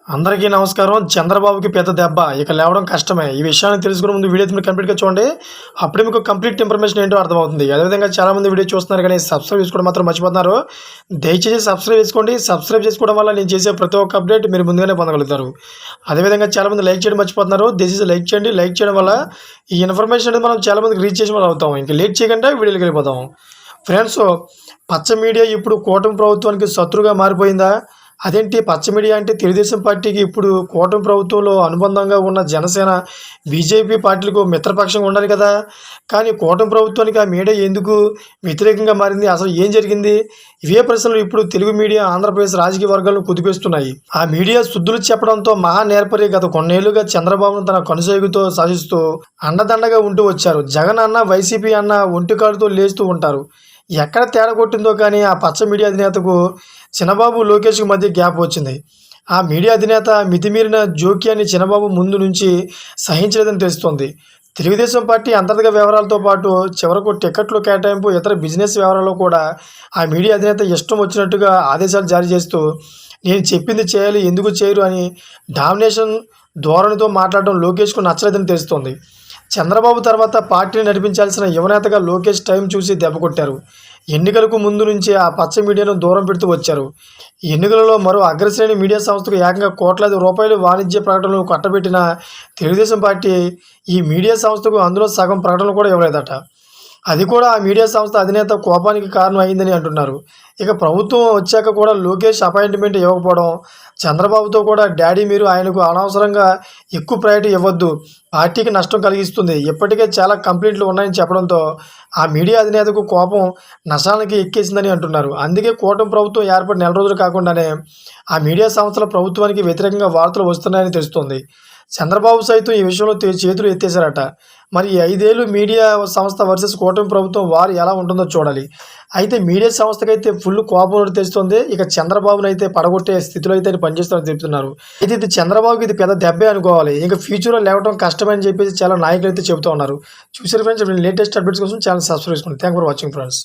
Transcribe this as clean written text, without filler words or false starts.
అందరికీ నమస్కారం. చంద్రబాబుకి పెద్ద దెబ్బ. ఇక లేవడం కష్టమే. ఈ విషయాన్ని తెలుసుకునే ముందు వీడియో మీరు కంప్లీట్‌గా చూడండి. అప్పుడే మీకు కంప్లీట్ ఇన్ఫర్మేషన్ ఏంటో అర్థమవుతుంది. అదేవిధంగా చాలామంది వీడియో చూస్తున్నారు కానీ సబ్స్క్రైబ్ చేసుకోవడం మాత్రం మర్చిపోతున్నారు. దయచేసి సబ్స్క్రైబ్ చేసుకోండి. సబ్స్క్రైబ్ చేసుకోవడం వల్ల నేను చేసే ప్రతి ఒక్క అప్డేట్ మీరు ముందుగానే పొందగలుగుతారు. అదేవిధంగా చాలామంది లైక్ చేయడం మర్చిపోతున్నారు. దయచేసి లైక్ చేయండి. లైక్ చేయడం వల్ల ఈ ఇన్ఫర్మేషన్ అనేది మనం చాలామందికి రీచ్ చేసిన వాళ్ళు అవుతాం. ఇంకా లేట్ చేయకుండా వీడియోలోకి వెళ్ళిపోతాం. ఫ్రెండ్స్, పచ్చ మీడియా ఇప్పుడు కూటమి ప్రభుత్వానికి శత్రుగా మారిపోయిందా? అదేంటి పచ్చ మీడియా అంటే తెలుగుదేశం పార్టీకి ఇప్పుడు కూటమి ప్రభుత్వంలో అనుబంధంగా ఉన్న జనసేన, బీజేపీ పార్టీలకు మిత్రపక్షంగా ఉండాలి కదా! కానీ కూటమి ప్రభుత్వానికి ఆ మీడియా ఎందుకు వ్యతిరేకంగా మారింది? అసలు ఏం జరిగింది? ఇవే ప్రశ్నలు ఇప్పుడు తెలుగు మీడియా ఆంధ్రప్రదేశ్ రాజకీయ వర్గాలను కుదిపేస్తున్నాయి. ఆ మీడియా శుద్ధులు చెప్పడంతో మహా నేర్పరి గత కొన్నేళ్లుగా చంద్రబాబును తన కనుసైగుతో సాధిస్తూ అండదండగా ఉంటూ వచ్చారు. జగన్ అన్న, వైసీపీ అన్న ఒంటికాలుతో లేస్తూ ఉంటారు. ఎక్కడ తేడా కొట్టిందో కానీ ఆ పచ్చ మీడియా అధినేతకు చినబాబు, లోకేష్‌కి మధ్య గ్యాప్ వచ్చింది. ఆ మీడియా అధినేత మితిమీరిన జోక్యాన్ని చినబాబు ముందు నుంచి సహించలేదని తెలుస్తోంది. తెలుగుదేశం పార్టీ అంతర్గత వ్యవహారాలతో పాటు చివరకు టికెట్లు కేటాయింపు, ఇతర బిజినెస్ వ్యవహారాల్లో కూడా ఆ మీడియా అధినేత ఇష్టం వచ్చినట్టుగా ఆదేశాలు జారీ చేస్తూ నేను చెప్పింది చేయాలి, ఎందుకు చేయరు అని డామినేషన్ ధోరణితో మాట్లాడడం లోకేష్‌కు నచ్చలేదని తెలుస్తోంది. చంద్రబాబు తర్వాత పార్టీని నడిపించాల్సిన యువనేతగా లోకేష్ టైం చూసి దెబ్బకొట్టారు. ఎన్నికలకు ముందు నుంచే ఆ పచ్చ మీడియాను దూరం పెడుతూ వచ్చారు. ఎన్నికలలో మరో అగ్రశ్రేణి మీడియా సంస్థకు ఏకంగా కోట్లాది రూపాయలు వాణిజ్య ప్రకటనలు కట్టబెట్టిన తెలుగుదేశం పార్టీ ఈ మీడియా సంస్థకు అందులో సగం ప్రకటనలు కూడా ఇవ్వలేదట. అది కూడా ఆ మీడియా సంస్థ అధినేత కోపానికి కారణం అయిందని అంటున్నారు. ఇక ప్రభుత్వం వచ్చాక కూడా లోకేష్ అపాయింట్మెంట్ ఇవ్వకపోవడం, చంద్రబాబుతో కూడా డాడీ మీరు ఆయనకు అనవసరంగా ఎక్కువ ప్రయారిటీ ఇవ్వద్దు, పార్టీకి నష్టం కలిగిస్తుంది, ఇప్పటికే చాలా కంప్లైంట్లు ఉన్నాయని చెప్పడంతో ఆ మీడియా అధినేతకు కోపం నశాలకి ఎక్కేసిందని అంటున్నారు. అందుకే కూటమి ప్రభుత్వం ఏర్పడి నెల రోజులు కాకుండానే ఆ మీడియా సంస్థల ప్రభుత్వానికి వ్యతిరేకంగా వార్తలు వస్తున్నాయని తెలుస్తోంది. చంద్రబాబు సైతం ఈ విషయంలో చేతులు ఎత్తేశారట. మరి ఈ 5 ఏళ్ళు మీడియా సంస్థ వర్సెస్ కూటమి ప్రభుత్వం వారు ఎలా ఉంటుందో చూడాలి. అయితే మీడియా సంస్థకైతే ఫుల్ కోపం తెస్తుంది. ఇక చంద్రబాబునైతే పడగొట్టే స్థితిలో అయితే పనిచేస్తారని చెప్తున్నారు. అయితే ఇది చంద్రబాబుకి ఇది పెద్ద దెబ్బే అనుకోవాలి. ఇంకా ఫ్యూచర్లో లేవడం కష్టమని చెప్పేసి చాలా నాయకులు అయితే చెబుతూ ఉన్నారు. చూసారు ఫ్రెండ్స్, లేటెస్ట్ అప్డేట్స్ కోసం ఛానల్ సబ్స్క్రైబ్ చేసుకోండి. Thank for watching friends.